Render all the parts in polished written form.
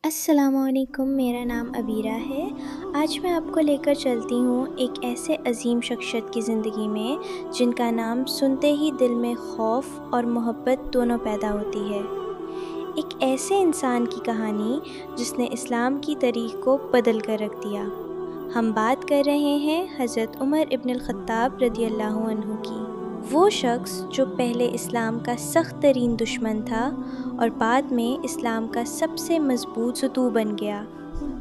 السلام علیکم، میرا نام عبیرہ ہے۔ آج میں آپ کو لے کر چلتی ہوں ایک ایسے عظیم شخصیت کی زندگی میں جن کا نام سنتے ہی دل میں خوف اور محبت دونوں پیدا ہوتی ہے۔ ایک ایسے انسان کی کہانی جس نے اسلام کی تاریخ کو بدل کر رکھ دیا۔ ہم بات کر رہے ہیں حضرت عمر ابن الخطاب رضی اللہ عنہ کی۔ وہ شخص جو پہلے اسلام کا سخت ترین دشمن تھا اور بعد میں اسلام کا سب سے مضبوط ستون بن گیا۔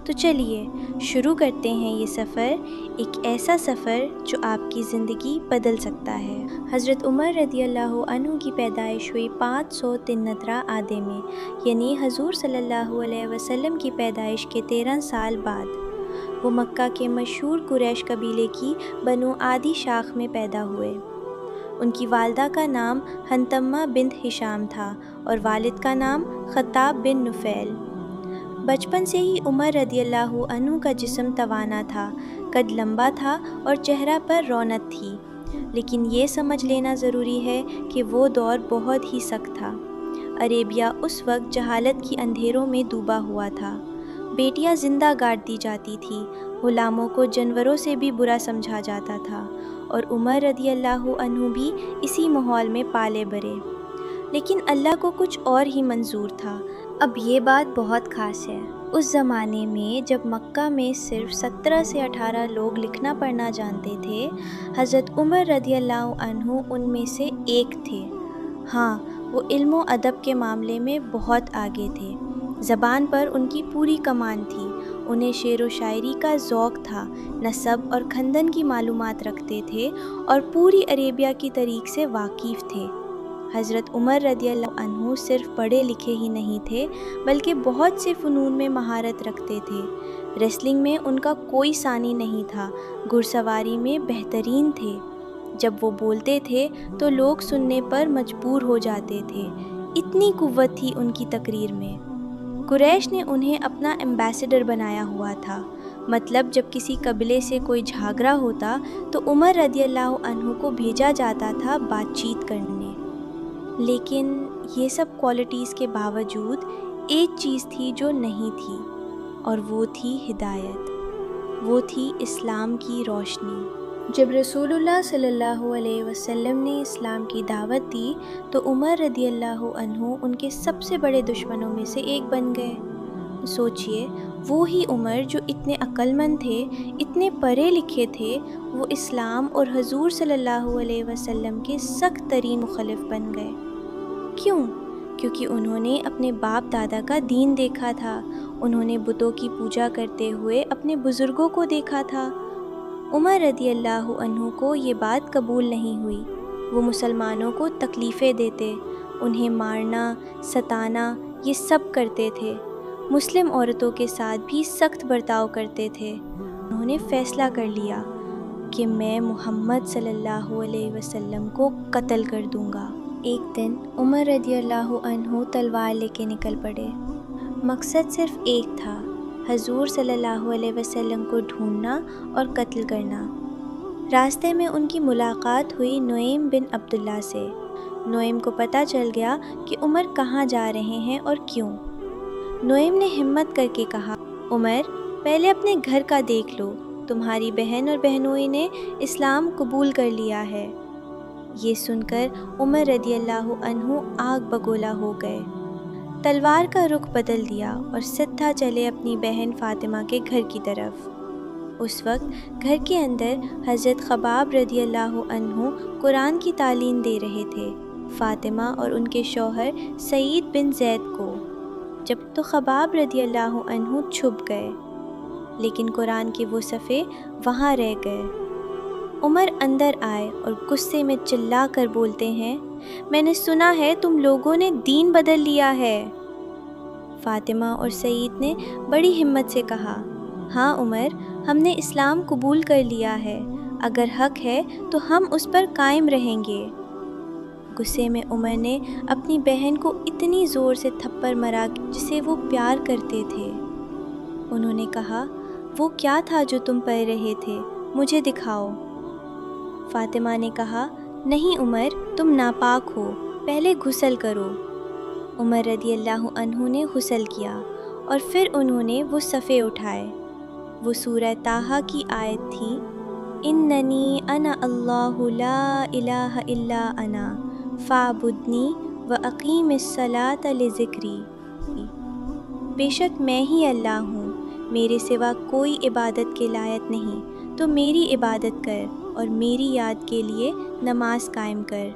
تو چلیے شروع کرتے ہیں یہ سفر، ایک ایسا سفر جو آپ کی زندگی بدل سکتا ہے۔ حضرت عمر رضی اللہ عنہ کی پیدائش ہوئی 503 آدے میں، یعنی حضور صلی اللہ علیہ وسلم کی پیدائش کے 13 سال بعد۔ وہ مکہ کے مشہور قریش قبیلے کی بنو عادی شاخ میں پیدا ہوئے۔ ان کی والدہ کا نام حنتمہ بنت ہشام تھا اور والد کا نام خطاب بن نفیل۔ بچپن سے ہی عمر رضی اللہ عنہ کا جسم توانا تھا، قد لمبا تھا اور چہرہ پر رونق تھی، لیکن یہ سمجھ لینا ضروری ہے کہ وہ دور بہت ہی سخت تھا۔ عربیہ اس وقت جہالت کی اندھیروں میں ڈوبا ہوا تھا۔ بیٹیاں زندہ گاڑ دی جاتی تھیں، غلاموں کو جانوروں سے بھی برا سمجھا جاتا تھا، اور عمر رضی اللہ عنہ بھی اسی ماحول میں پالے بڑھے۔ لیکن اللہ کو کچھ اور ہی منظور تھا۔ اب یہ بات بہت خاص ہے۔ اس زمانے میں جب مکہ میں صرف 17 سے 18 لوگ لکھنا پڑھنا جانتے تھے، حضرت عمر رضی اللہ عنہ ان میں سے ایک تھے۔ ہاں، وہ علم و ادب کے معاملے میں بہت آگے تھے۔ زبان پر ان کی پوری کمان تھی۔ انہیں شعر و شاعری کا ذوق تھا، نسب اور خاندان کی معلومات رکھتے تھے اور پوری عربیہ کی تاریخ سے واقف تھے۔ حضرت عمر رضی اللہ عنہ صرف پڑھے لکھے ہی نہیں تھے بلکہ بہت سے فنون میں مہارت رکھتے تھے۔ ریسلنگ میں ان کا کوئی ثانی نہیں تھا، گھڑ سواری میں بہترین تھے۔ جب وہ بولتے تھے تو لوگ سننے پر مجبور ہو جاتے تھے، اتنی قوت تھی ان کی تقریر میں۔ قریش نے انہیں اپنا ایمبیسڈر بنایا ہوا تھا، مطلب جب کسی قبیلے سے کوئی جھگڑا ہوتا تو عمر رضی اللہ عنہ کو بھیجا جاتا تھا بات چیت کرنے۔ لیکن یہ سب کوالٹیز کے باوجود ایک چیز تھی جو نہیں تھی، اور وہ تھی ہدایت، وہ تھی اسلام کی روشنی۔ جب رسول اللہ صلی اللہ علیہ وسلم نے اسلام کی دعوت دی تو عمر رضی اللہ عنہ ان کے سب سے بڑے دشمنوں میں سے ایک بن گئے۔ سوچئے، وہی عمر جو اتنے عقل مند تھے، اتنے پڑھے لکھے تھے، وہ اسلام اور حضور صلی اللہ علیہ وسلم کے سخت ترین مخالف بن گئے۔ کیوں؟ کیونکہ انہوں نے اپنے باپ دادا کا دین دیکھا تھا، انہوں نے بتوں کی پوجا کرتے ہوئے اپنے بزرگوں کو دیکھا تھا۔ عمر رضی اللہ عنہ کو یہ بات قبول نہیں ہوئی۔ وہ مسلمانوں کو تکلیفیں دیتے، انہیں مارنا، ستانا، یہ سب کرتے تھے۔ مسلم عورتوں کے ساتھ بھی سخت برتاؤ کرتے تھے۔ انہوں نے فیصلہ کر لیا کہ میں محمد صلی اللہ علیہ وسلم کو قتل کر دوں گا۔ ایک دن عمر رضی اللہ عنہ تلوار لے کے نکل پڑے۔ مقصد صرف ایک تھا، حضور صلی اللہ علیہ وسلم کو ڈھونڈنا اور قتل کرنا۔ راستے میں ان کی ملاقات ہوئی نعیم بن عبداللہ سے۔ نعیم کو پتہ چل گیا کہ عمر کہاں جا رہے ہیں اور کیوں۔ نعیم نے ہمت کر کے کہا، عمر، پہلے اپنے گھر کا دیکھ لو، تمہاری بہن اور بہنوئی نے اسلام قبول کر لیا ہے۔ یہ سن کر عمر رضی اللہ عنہ آگ بگولا ہو گئے، تلوار کا رخ بدل دیا اور سیدھا چلے اپنی بہن فاطمہ کے گھر کی طرف۔ اس وقت گھر کے اندر حضرت خباب رضی اللہ عنہ قرآن کی تعلیم دے رہے تھے، فاطمہ اور ان کے شوہر سعید بن زید کو۔ جب تو خباب رضی اللہ عنہ چھپ گئے، لیکن قرآن کے وہ صفحے وہاں رہ گئے۔ عمر اندر آئے اور غصے میں چلا کر بولتے ہیں، میں نے سنا ہے تم لوگوں نے دین بدل لیا ہے۔ فاطمہ اور سعید نے بڑی ہمت سے کہا، ہاں عمر، ہم نے اسلام قبول کر لیا ہے، اگر حق ہے تو ہم اس پر قائم رہیں گے۔ غصے میں عمر نے اپنی بہن کو اتنی زور سے تھپڑ مارا جسے وہ پیار کرتے تھے۔ انہوں نے کہا، وہ کیا تھا جو تم پڑھ رہے تھے، مجھے دکھاؤ۔ فاطمہ نے کہا، نہیں عمر، تم ناپاک ہو، پہلے غسل کرو۔ عمر رضی اللہ عنہ نے غسل کیا اور پھر انہوں نے وہ صفحے اٹھائے۔ وہ سورہ طٰہٰ کی آیت تھی، اننی انا اللہ لا الہ الا انا فاعبدنی واقیم الصلاۃ لذکری۔ بے شک میں ہی اللہ ہوں، میرے سوا کوئی عبادت کے لائق نہیں، تو میری عبادت کر اور میری یاد کے لیے نماز قائم کر۔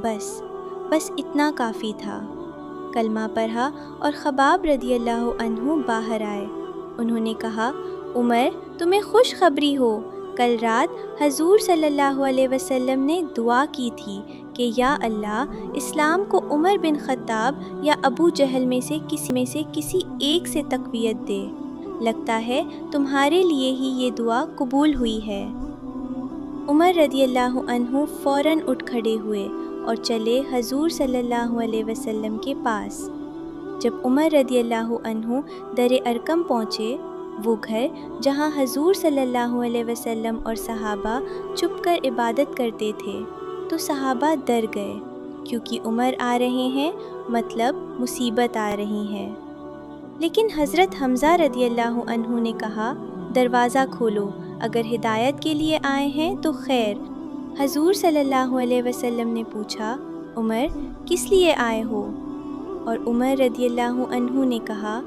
بس اتنا کافی تھا۔ کلمہ پڑھا اور خباب رضی اللہ عنہ باہر آئے۔ انہوں نے کہا، عمر تمہیں خوشخبری ہو، کل رات حضور صلی اللہ علیہ وسلم نے دعا کی تھی کہ یا اللہ اسلام کو عمر بن خطاب یا ابو جہل میں سے کسی ایک سے تقویت دے۔ لگتا ہے تمہارے لیے ہی یہ دعا قبول ہوئی ہے۔ عمر رضی اللہ عنہ فوراً اٹھ کھڑے ہوئے اور چلے حضور صلی اللہ علیہ وسلم کے پاس۔ جب عمر رضی اللہ عنہ در ارقم پہنچے، وہ گھر جہاں حضور صلی اللہ علیہ وسلم اور صحابہ چھپ کر عبادت کرتے تھے، تو صحابہ ڈر گئے، کیونکہ عمر آ رہے ہیں، مطلب مصیبت آ رہی ہے۔ لیکن حضرت حمزہ رضی اللہ عنہ نے کہا، دروازہ کھولو، اگر ہدایت کے لیے آئے ہیں تو خیر۔ حضور صلی اللہ علیہ وسلم نے پوچھا، عمر کس لیے آئے ہو؟ اور عمر رضی اللہ عنہ نے کہا،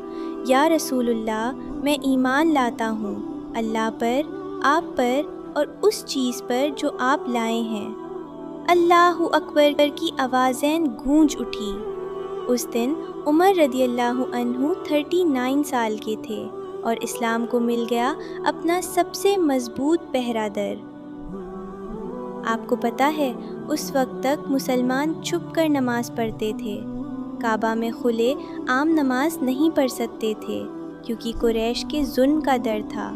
یا رسول اللہ میں ایمان لاتا ہوں اللہ پر، آپ پر اور اس چیز پر جو آپ لائے ہیں۔ اللہ اکبر کی آوازیں گونج اٹھی۔ اس دن عمر رضی اللہ عنہ 39 سال کے تھے اور اسلام کو مل گیا اپنا سب سے مضبوط پہرہ در۔ آپ کو پتہ ہے اس وقت تک مسلمان چھپ کر نماز پڑھتے تھے، کعبہ میں کھلے عام نماز نہیں پڑھ سکتے تھے کیونکہ قریش کے ظلم کا ڈر تھا۔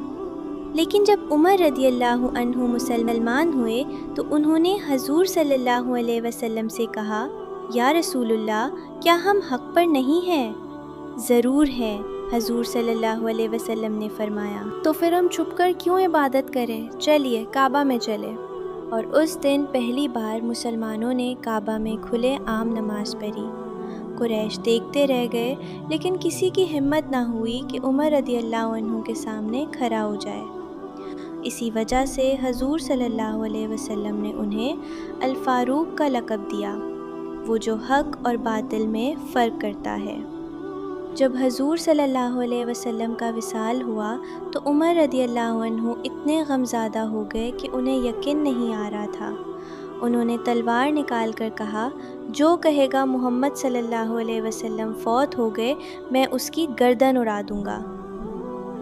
لیکن جب عمر رضی اللہ عنہ مسلمان ہوئے تو انہوں نے حضور صلی اللہ علیہ وسلم سے کہا، یا رسول اللہ کیا ہم حق پر نہیں ہیں؟ ضرور ہیں، حضور صلی اللہ علیہ وسلم نے فرمایا، تو پھر ہم چھپ کر کیوں عبادت کریں؟ چلیے کعبہ میں چلے۔ اور اس دن پہلی بار مسلمانوں نے کعبہ میں کھلے عام نماز پڑھی۔ قریش دیکھتے رہ گئے، لیکن کسی کی ہمت نہ ہوئی کہ عمر رضی اللہ عنہ کے سامنے کھڑا ہو جائے۔ اسی وجہ سے حضور صلی اللہ علیہ وسلم نے انہیں الفاروق کا لقب دیا، وہ جو حق اور باطل میں فرق کرتا ہے۔ جب حضور صلی اللہ علیہ وسلم کا وصال ہوا تو عمر رضی اللہ عنہ اتنے غمزدہ ہو گئے کہ انہیں یقین نہیں آ رہا تھا۔ انہوں نے تلوار نکال کر کہا، جو کہے گا محمد صلی اللہ علیہ وسلم فوت ہو گئے، میں اس کی گردن اڑا دوں گا۔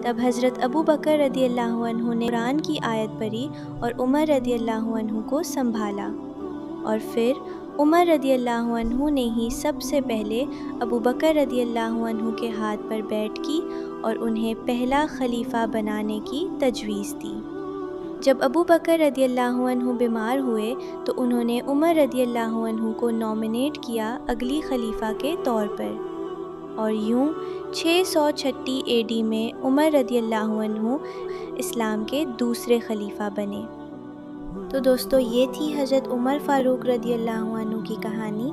تب حضرت ابو بکر رضی اللہ عنہ نے قرآن کی آیت پڑھی اور عمر رضی اللہ عنہ کو سنبھالا، اور پھر عمر رضی اللہ عنہ نے ہی سب سے پہلے ابو بکر رضی اللہ عنہ کے ہاتھ پر بیعت کی اور انہیں پہلا خلیفہ بنانے کی تجویز دی۔ جب ابو بکر رضی اللہ عنہ بیمار ہوئے تو انہوں نے عمر رضی اللہ عنہ کو نامنیٹ کیا اگلی خلیفہ کے طور پر، اور یوں 636 AD میں عمر رضی اللہ عنہ اسلام کے دوسرے خلیفہ بنے۔ تو دوستو، یہ تھی حضرت عمر فاروق رضی اللہ عنہ کی کہانی،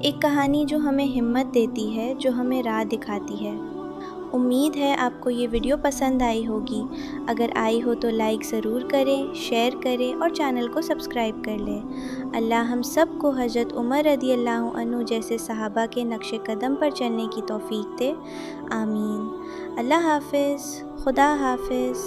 ایک کہانی جو ہمیں ہمت دیتی ہے، جو ہمیں راہ دکھاتی ہے۔ امید ہے آپ کو یہ ویڈیو پسند آئی ہوگی۔ اگر آئی ہو تو لائک ضرور کریں، شیئر کریں اور چینل کو سبسکرائب کر لیں۔ اللہ ہم سب کو حضرت عمر رضی اللہ عنہ جیسے صحابہ کے نقش قدم پر چلنے کی توفیق دے، آمین۔ اللہ حافظ، خدا حافظ۔